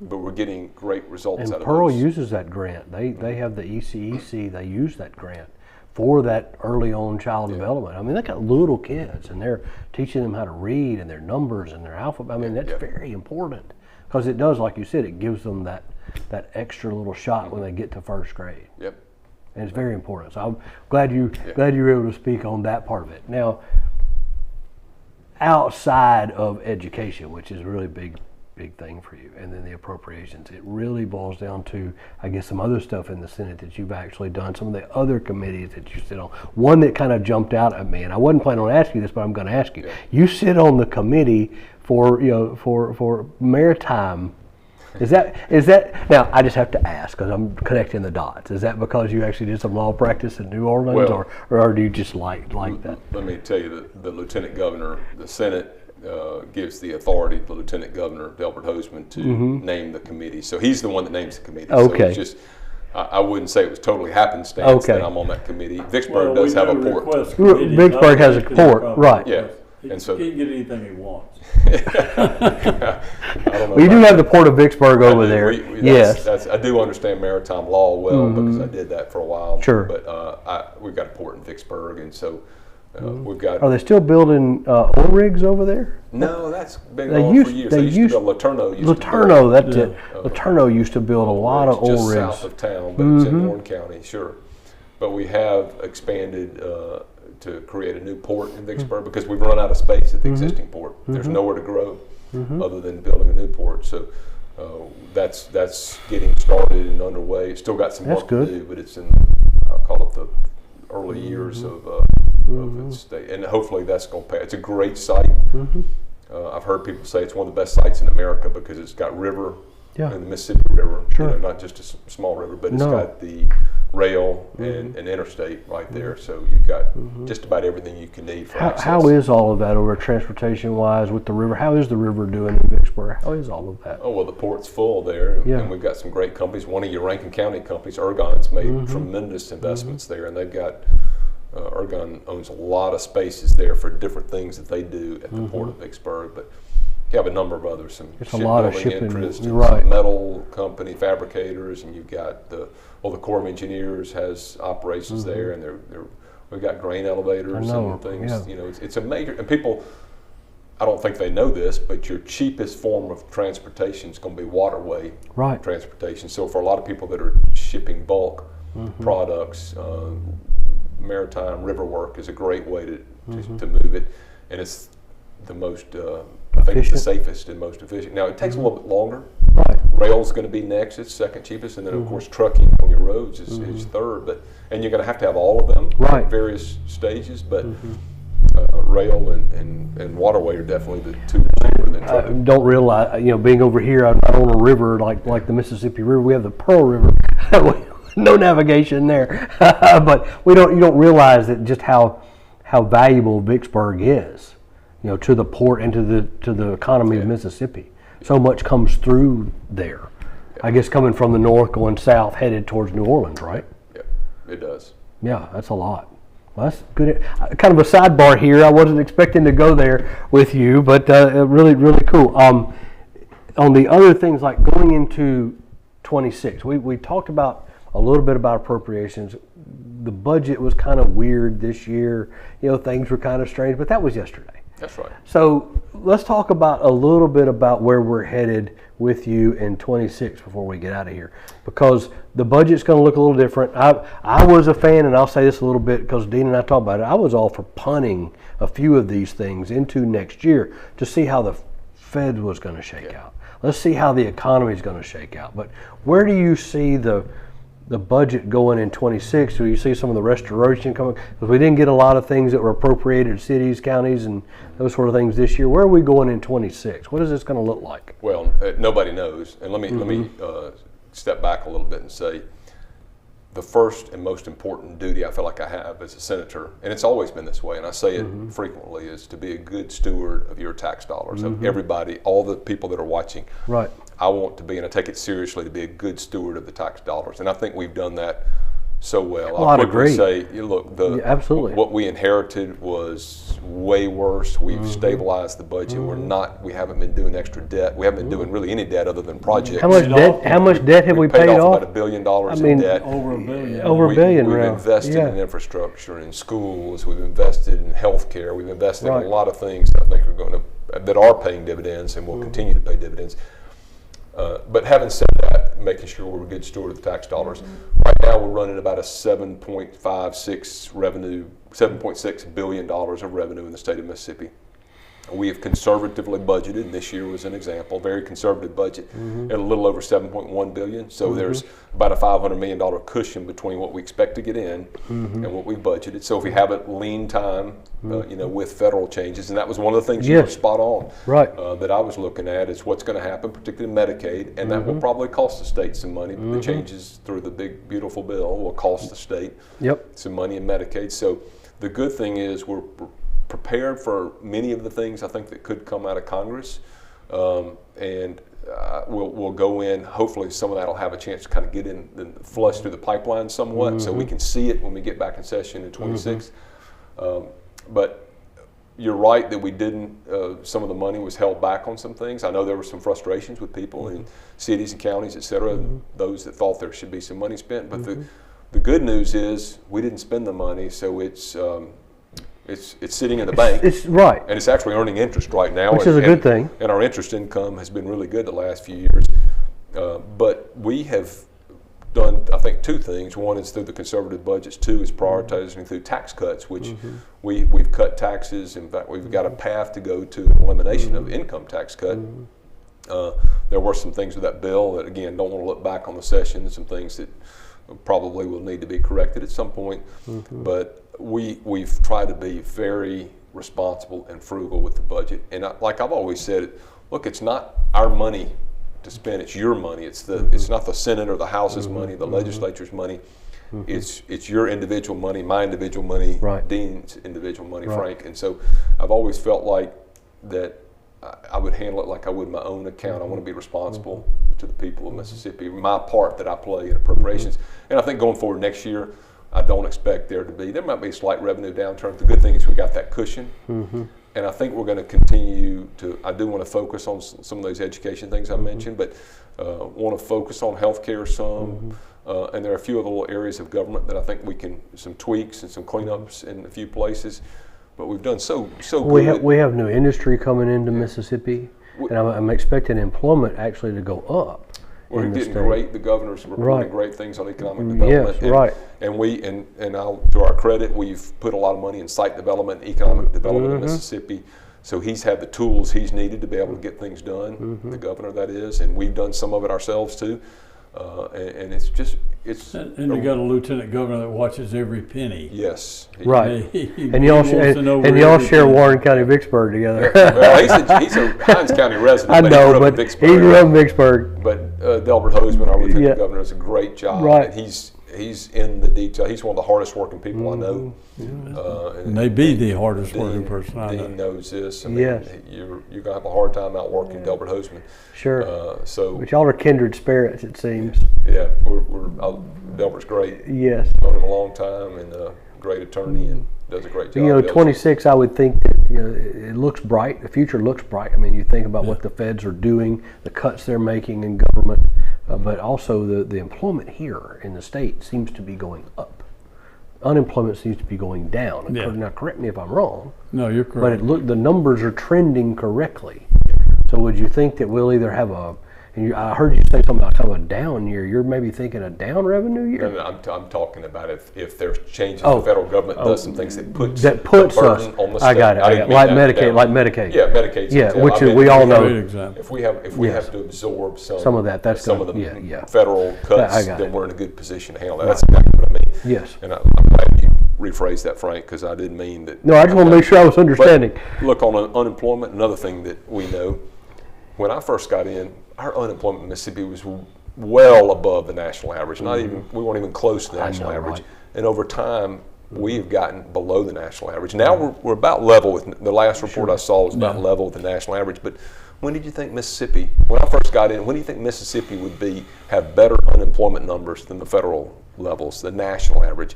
but we're getting great results And out of Pearl those. uses that grant. They have the ECEC. They use that grant for that early on child development. I mean, they got little kids, and they're teaching them how to read and their numbers and their alphabet. I mean, that's very important because it does, like you said, it gives them that extra little shot when they get to first grade. Yep. And it's very important. So I'm glad you were able to speak on that part of it. Now, outside of education, which is a really big thing for you, and then the appropriations, it really boils down to, I guess, some other stuff in the Senate that you've actually done, some of the other committees that you sit on. One that kind of jumped out at me, and I wasn't planning on asking you this, but I'm going to ask you. You sit on the committee for maritime. Is that now? I just have to ask because I'm connecting the dots. Is that because you actually did some law practice in New Orleans, Well, or do you just like that? Let me tell you, the Lieutenant Governor, the Senate gives the authority to the Lieutenant Governor, Delbert Hoseman, to name the committee. So he's the one that names the committee. So Okay. it's just, I wouldn't say it was totally happenstance that I'm on that committee. Vicksburg does have a port. Vicksburg has a port, right. Yeah. He And so can't get anything he wants. I don't know Well, you do about have the port of Vicksburg I over do. there. That's- Yes. I do understand maritime law well because I did that for a while. Sure. But we've got a port in Vicksburg, and so We've got Are they still building oil rigs over there? no, that's been They going used- for years. they They used used- to build Laterno. Laterno, that's Yeah. it. Laterno used to build a lot of oil just rigs. south of town, but it's in Warren County, sure. But we have expanded to create a new port in Vicksburg because we've run out of space at the existing port. There's nowhere to grow other than building a new port. So that's getting started and underway. It's still got some That's work good. to do, but it's in, I'll call it the early years of its state. And hopefully that's going to pay. It's a great site. I've heard people say it's one of the best sites in America because it's got river Yeah. and the Mississippi River, Sure. not just a small river, but it's No. got the rail and interstate right there. So you've got just about everything you can need for access. How is all of that over transportation wise with the river? How is the river doing in Vicksburg? How is all of that? Oh, well, the port's full there, Yeah. and we've got some great companies. One of your Rankin County companies, Ergon's made tremendous investments there, and they've got, Ergon owns a lot of spaces there for different things that they do at the Port of Vicksburg, but you have a number of others, some It's a lot of shipbuilding shipping, interests, you're and some right. metal company fabricators, and you've got the Corps of Engineers has operations there, and we've got grain elevators I know, and things. yeah. You know, it's a major, and people, I don't think they know this, but your cheapest form of transportation is going to be waterway Right. transportation. So for a lot of people that are shipping bulk products, maritime river work is a great way to move it, and it's the most, I think it's the Efficient. safest and most efficient. Now it takes a little bit longer. Right. Rail's going to be next; it's second cheapest, and then of course trucking on your roads is third. And you're going to have all of them Right. at various stages, but. Rail and waterway are definitely the two cheaper than I trucking. don't realize, being over here, I'm not on a river like the Mississippi River. We have the Pearl River. No navigation there, but you don't realize that just how valuable Vicksburg is, to the port and to the economy of Mississippi. So much comes through there. I guess coming from the north, going south, headed towards New Orleans, right? Yeah, it does. Yeah, that's a lot. Well, that's good. Kind of a sidebar here. I wasn't expecting to go there with you, but really, really cool. On the other things, like going into 26, we talked about a little bit about appropriations. The budget was kind of weird this year. Things were kind of strange, but that was yesterday. That's right. So let's talk about a little bit about where we're headed with you in 26 before we get out of here, because the budget's going to look a little different. I was a fan, and I'll say this a little bit because Dean and I talked about it. I was all for punting a few of these things into next year to see how the Fed was going to shake out. Let's see how the economy is going to shake out. But where do you see the budget going in 26? Do you see some of the restoration coming? Because we didn't get a lot of things that were appropriated to cities, counties, and those sort of things this year. Where are we going in 26? What is this going to look like? Well, nobody knows, and let me step back a little bit and say the first and most important duty I feel like I have as a senator, and it's always been this way, and I say it frequently, is to be a good steward of your tax dollars, of everybody, all the people that are watching. Right. I want to be, and I take it seriously, to be a good steward of the tax dollars, and I think we've done that so well. Well, I'd agree. Say, look, absolutely. what we inherited was way worse. We've stabilized the budget. We haven't been doing extra debt. We haven't been doing really any debt other than projects. How much debt have we paid paid off? about $1 billion I mean, in debt. Over $1 billion. Over $1 billion We've now. invested Yeah. in infrastructure, in schools. We've invested in healthcare. We've invested Right. in a lot of things that I think that are paying dividends and will continue to pay dividends. But having said that, making sure we're a good steward of the tax dollars. Right now, we're running about a $7.6 billion of revenue in the state of Mississippi. We have conservatively budgeted, and this year was an example, very conservative budget, at a little over $7.1 billion. So there's about a $500 million cushion between what we expect to get in and what we budgeted. So if we have a lean time, with federal changes, and that was one of the things you were Yes. spot on, Right. that I was looking at, is what's going to happen, particularly Medicaid, and that will probably cost the state some money. But the changes through the big, beautiful bill will cost the state Yep. some money in Medicaid. So the good thing is we're prepared for many of the things I think that could come out of Congress, and we'll go in. Hopefully, some of that will have a chance to kind of get in and flush through the pipeline somewhat, so we can see it when we get back in session in 26. But you're right that we didn't. Some of the money was held back on some things. I know there were some frustrations with people in cities and counties, et cetera, and those that thought there should be some money spent. But the good news is we didn't spend the money, so it's It's sitting in the bank. It's right. And it's actually earning interest right now. Which is a good thing. And our interest income has been really good the last few years. But we have done, I think, two things. One is through the conservative budgets. Two is prioritizing through tax cuts, which we've cut taxes. In fact, we've got a path to go to elimination of income tax cut. There were some things with that bill that, again, don't want to look back on the session, some things that probably will need to be corrected at some point. But we've tried to be very responsible and frugal with the budget. And like I've always said, look, it's not our money to spend, it's your money. It's not the Senate or the House's money, the legislature's money. It's your individual money, my individual money, Right. Dean's individual money, Right. Frank. And so I've always felt like that I would handle it like I would my own account. I want to be responsible to the people of Mississippi, my part that I play in appropriations. And I think going forward next year, I don't expect there might be a slight revenue downturn. The good thing is we got that cushion. And I think we're going to continue I do want to focus on some of those education things I mentioned, but want to focus on healthcare some. And there are a few other little areas of government that I think we can, some tweaks and some cleanups in a few places. But we've done so good. We have new industry coming into Mississippi, and I'm expecting employment actually to go up. We're in the getting state. great. The governor's reporting Right. great things on economic development. Yes, right. And to our credit, we've put a lot of money in site development, economic development in Mississippi. So he's had the tools he's needed to be able to get things done. The governor, that is, and we've done some of it ourselves too. And it's just And you got a lieutenant governor that watches every penny. yes. Right. He And y'all wants to know and where y'all everything- share Warren County, Vicksburg together. Well, he's a Hines County resident. I but know, he grew up in but Vicksburg. he grew up in Vicksburg. But Delbert Hoseman, our lieutenant Yeah. governor, does a great job. Right. And he's in the detail. He's one of the hardest working people I know. And they be the hardest working person I know. Dean knows this. I mean, Yes. you're gonna have a hard time outworking Delbert Hoseman. Sure. So But y'all are kindred spirits, it seems. yeah, Delbert's great. Yes. Known him a long time and a great attorney and does a great job. You know, Delbert. 26, I would think that, you know, it looks bright. The future looks bright. I mean, you think about what the feds are doing, the cuts they're making in government, but also the employment here in the state seems to be going up. Unemployment seems to be going down. Yeah. Now, correct me if I'm wrong, No, you're but correct. the numbers are trending correctly. So would you think that we'll either have I heard you say something about kind of a down year. You're maybe thinking a down revenue year? No, I'm talking about if there's changes, Oh. the federal government does some things that puts That puts the burden us. on the state. I got it. didn't mean Like that Medicaid. down. Like Medicaid. Yeah, Medicaid. Yeah, which is, we Great all know. example. If we Yes. have to absorb Some of that, that's some gonna- of the yeah. federal cuts, I got then it. we're in a good position to handle that. That's exactly what I mean. Yes. And I'm glad you rephrased that, Frank, because I didn't mean that. No, I just want to make sure I was understanding. But look, on unemployment, another thing that we know, when I first got in, our unemployment in Mississippi was well above the national average. We weren't even close to the national know, average. right. And over time, we have gotten below the national average. Now we're about level with the last report I saw was about level with the national average. But when did you think Mississippi? When I first got in, when do you think Mississippi would have better unemployment numbers than the federal levels, the national average?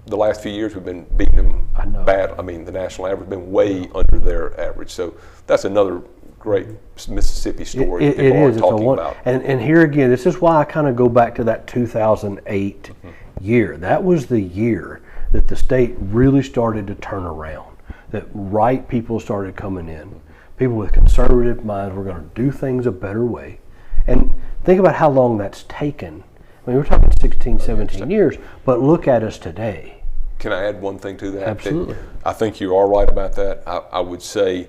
The last few years we've been beating them bad. I mean, the national average has been way under their average. So that's another great Mississippi story that It people aren't is. talking about. And here again, this is why I kind of go back to that 2008 year. That was the year that the state really started to turn around, that right people started coming in. People with conservative minds were going to do things a better way. And think about how long that's taken. I mean, we're talking 16, 17 years, but look at us today. Can I add one thing to that? Absolutely. I think you are right about that. I would say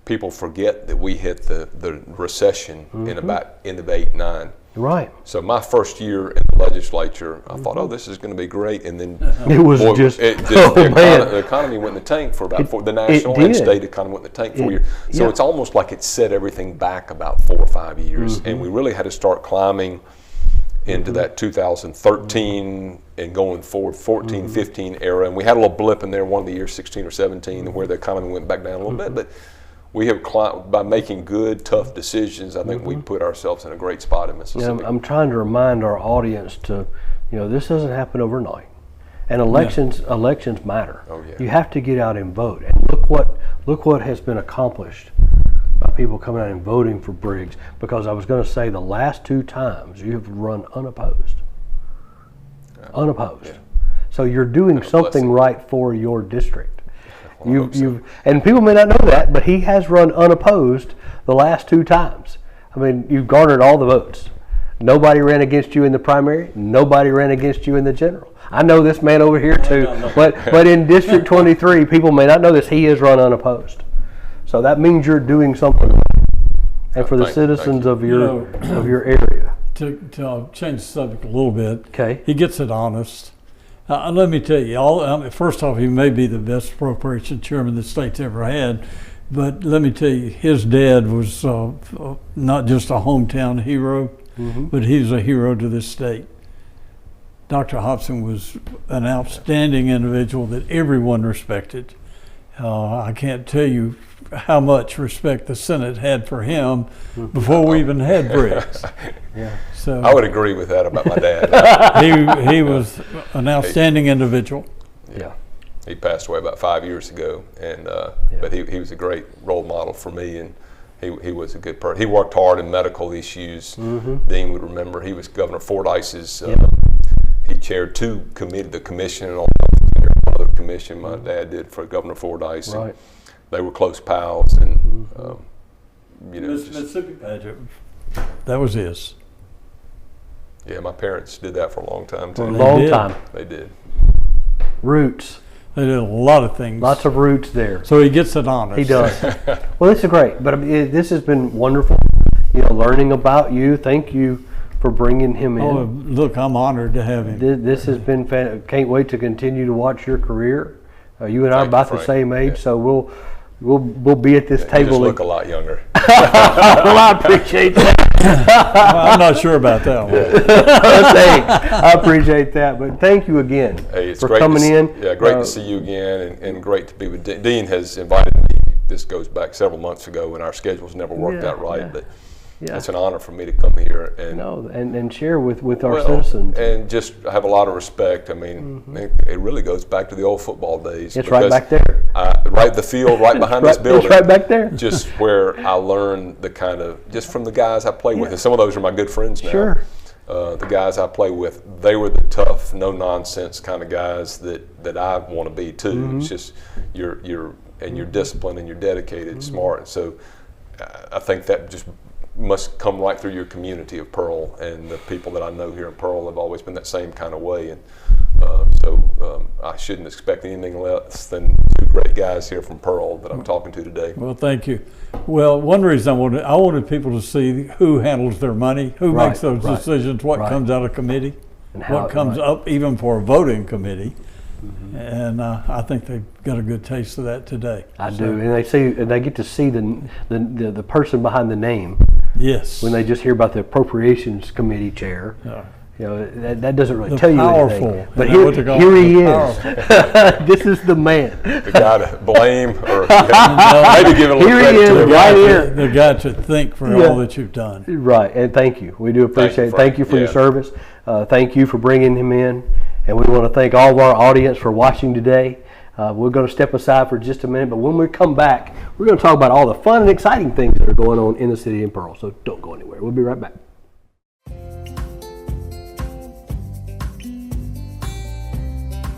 people forget that we hit the recession in about end of 8, 9. Right. So my first year in the legislature, I thought, oh, this is going to be great, and then It was boy, just, the economy went in the tank for about the national and did. state economy went in the tank 4 years. So yeah. it's almost like it set everything back about 4 or 5 years, and we really had to start climbing into that 2013 and going forward 14, 15 era, and we had a little blip in there one of the years 16 or 17 where the economy went back down a little bit, but we have climbed by making good, tough decisions. I think we put ourselves in a great spot in Mississippi. I'm trying to remind our audience to, this doesn't happen overnight. And elections matter. Oh, yeah. You have to get out and vote. And look what has been accomplished by people coming out and voting for Briggs. Because I was going to say the last 2 times you have run unopposed. Unopposed. Yeah. So you're doing And a something blessing. right for your district. Well, I hope so. And people may not know that, but he has run unopposed the last 2 times. I mean, you've garnered all the votes. Nobody ran against you in the primary. Nobody ran against you in the general. I know this man over here too, but in District 23, people may not know this. He has run unopposed, so that means you're doing something. And for the citizens of your area. To change the subject a little bit, Okay. he gets it honest. Let me tell you, first off, he may be the best appropriation chairman the state's ever had, but let me tell you, his dad was not just a hometown hero, but he's a hero to this state. Dr. Hobson was an outstanding individual that everyone respected. I can't tell you how much respect the Senate had for him before we even had Briggs. Yeah. So I would agree with that about my dad. he was an outstanding individual. Yeah. He passed away about 5 years ago, and but he was a great role model for me, and he was a good person. He worked hard in medical issues. Dean would remember he was Governor Fordyce's. He chaired the commission on another commission my dad did for Governor Fordyce. Right. They were close pals, and Mississippi Pageant, that was his. Yeah, my parents did that for a long time too. For a long did. time. They did. Roots. They did a lot of things. Lots of roots there. So he gets it honest. He does. Well, this is great. But I mean, this has been wonderful. Learning about you. Thank you for bringing him in. Oh, look, I'm honored to have him. This has been can't wait to continue to watch your career. You and I are Thank you, about the Frank. same age, Yeah. so we'll be at this You table. just look a lot younger. Well, I appreciate that. I'm not sure about that one. Thanks. I appreciate that. But thank you again Hey, it's for great coming to in. Yeah, great to see you again, and great to be with Dean. Dean has invited me. This goes back several months ago, and our schedules never worked Yeah, out right. yeah. But Yeah. it's an honor for me to come here and And share with our citizens. and just have a lot of respect. I mean, it really goes back to the old football days. It's right because back there. right the field, right behind this building. It's right back there. Just where I learned the kind of, just from the guys I play with, and some of those are my good friends now. Sure. The guys I play with, they were the tough, no nonsense kind of guys that I want to be too. It's just you're disciplined and you're dedicated, smart. So I think that just must come right through your community of Pearl, and the people that I know here in Pearl have always been that same kind of way. And so I shouldn't expect anything less than 2 great guys here from Pearl that I'm talking to today. Well, thank you. Well, one reason I wanted people to see who handles their money, who Right, makes those right, decisions, what right. comes out of committee, And how- what comes right. up even for a voting committee. And I think they've got a good taste of that today. I do, and they get to see the person behind the name Yes. when they just hear about the appropriations committee chair. Yeah. That doesn't really The tell you powerful. anything. But Isn't that what they call here he it? is. This is the man. The guy to blame, or maybe give a little Here he credit is, to the guy. right here. The guy to think for Yeah. all that you've done. Right, and thank you. We do appreciate it. Frank. Thank you for your Yeah. service. Thank you for bringing him in. And we want to thank all of our audience for watching today. We're going to step aside for just a minute, but when we come back, we're going to talk about all the fun and exciting things that are going on in the city of Pearl. So don't go anywhere. We'll be right back.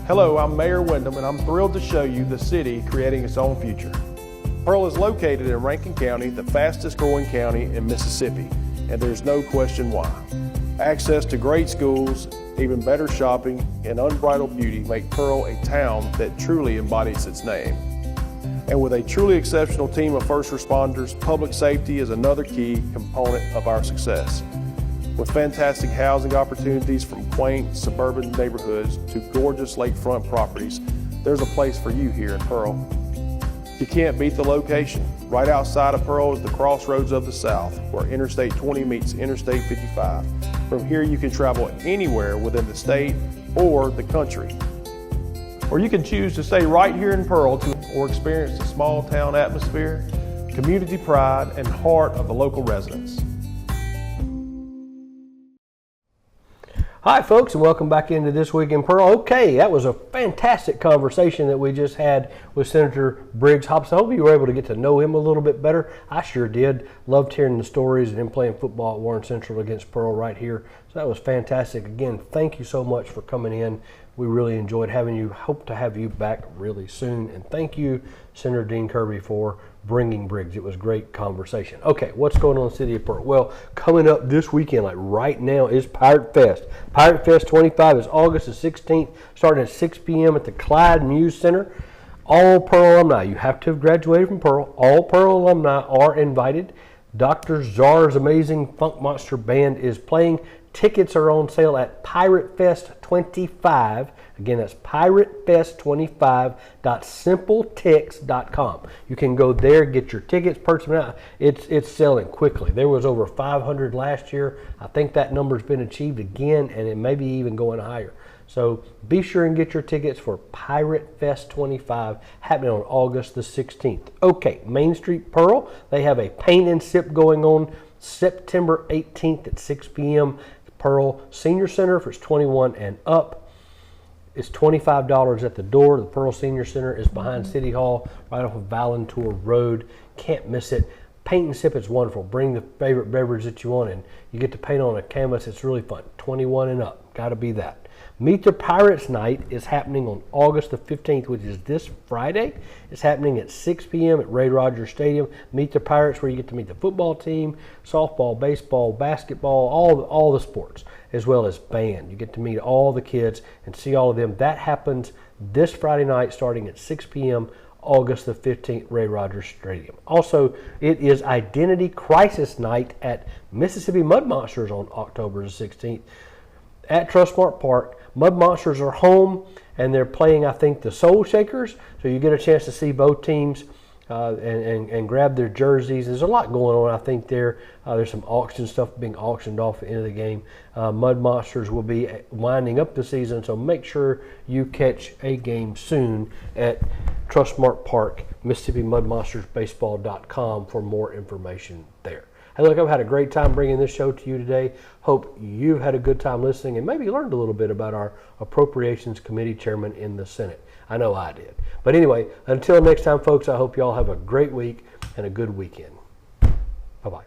Hello, I'm Mayor Wyndham, and I'm thrilled to show you the city creating its own future. Pearl is located in Rankin County, the fastest growing county in Mississippi, and there's no question why. Access to great schools, even better shopping, and unbridled beauty make Pearl a town that truly embodies its name. And with a truly exceptional team of first responders, public safety is another key component of our success. With fantastic housing opportunities from quaint suburban neighborhoods to gorgeous lakefront properties, there's a place for you here in Pearl. You can't beat the location. Right outside of Pearl is the crossroads of the South, where Interstate 20 meets Interstate 55. From here you can travel anywhere within the state or the country. Or you can choose to stay right here in Pearl or experience the small town atmosphere, community pride, and heart of the local residents. Hi, folks, and welcome back into This Week in Pearl. Okay, that was a fantastic conversation that we just had with Senator Briggs Hobson. I hope you were able to get to know him a little bit better. I sure did. Loved hearing the stories and him playing football at Warren Central against Pearl right here. So that was fantastic. Again, thank you so much for coming in We really enjoyed having you. Hope to have you back really soon. And thank you, Senator Dean Kirby, for bringing Briggs. It was great conversation. Okay, what's going on in the city of Pearl? Well, coming up this weekend, like right now, is Pirate Fest. Pirate Fest 25 is August the 16th, starting at 6 p.m. at the Clyde Muse Center. All Pearl alumni, you have to have graduated from Pearl. All Pearl alumni are invited. Dr. Czar's Amazing Funk Monster Band is playing. Tickets are on sale at Pirate Fest 25. Again, that's piratefest25.simpletix.com. You can go there, get your tickets, purchase them out. It's selling quickly. There was over 500 last year. I think that number's been achieved again, and it may be even going higher. So be sure and get your tickets for Pirate Fest 25 happening on August the 16th. Okay, Main Street Pearl, they have a paint and sip going on September 18th at 6 p.m. Pearl Senior Center. If it's 21 and up, it's $25 at the door. The Pearl Senior Center is behind City Hall, right off of Valentour Road. Can't miss it. Paint and sip is wonderful. Bring the favorite beverage that you want, and you get to paint on a canvas. It's really fun. 21 and up. Got to be that. Meet the Pirates Night is happening on August the 15th, which is this Friday. It's happening at 6 p.m. at Ray Rogers Stadium. Meet the Pirates, where you get to meet the football team, softball, baseball, basketball, all the sports, as well as band. You get to meet all the kids and see all of them. That happens this Friday night starting at 6 p.m. August the 15th, Ray Rogers Stadium. Also, it is Identity Crisis Night at Mississippi Mud Monsters on October the 16th at Trustmark Park. Mud Monsters are home, and they're playing, I think, the Soul Shakers. So you get a chance to see both teams and grab their jerseys. There's a lot going on, I think, there. There's some auction stuff being auctioned off at the end of the game. Mud Monsters will be winding up the season, so make sure you catch a game soon at Trustmark Park, MississippiMudMonstersBaseball.com for more information there. Hey, look, I've had a great time bringing this show to you today. Hope you've had a good time listening and maybe learned a little bit about our Appropriations Committee Chairman in the Senate. I know I did. But anyway, until next time, folks, I hope you all have a great week and a good weekend. Bye-bye.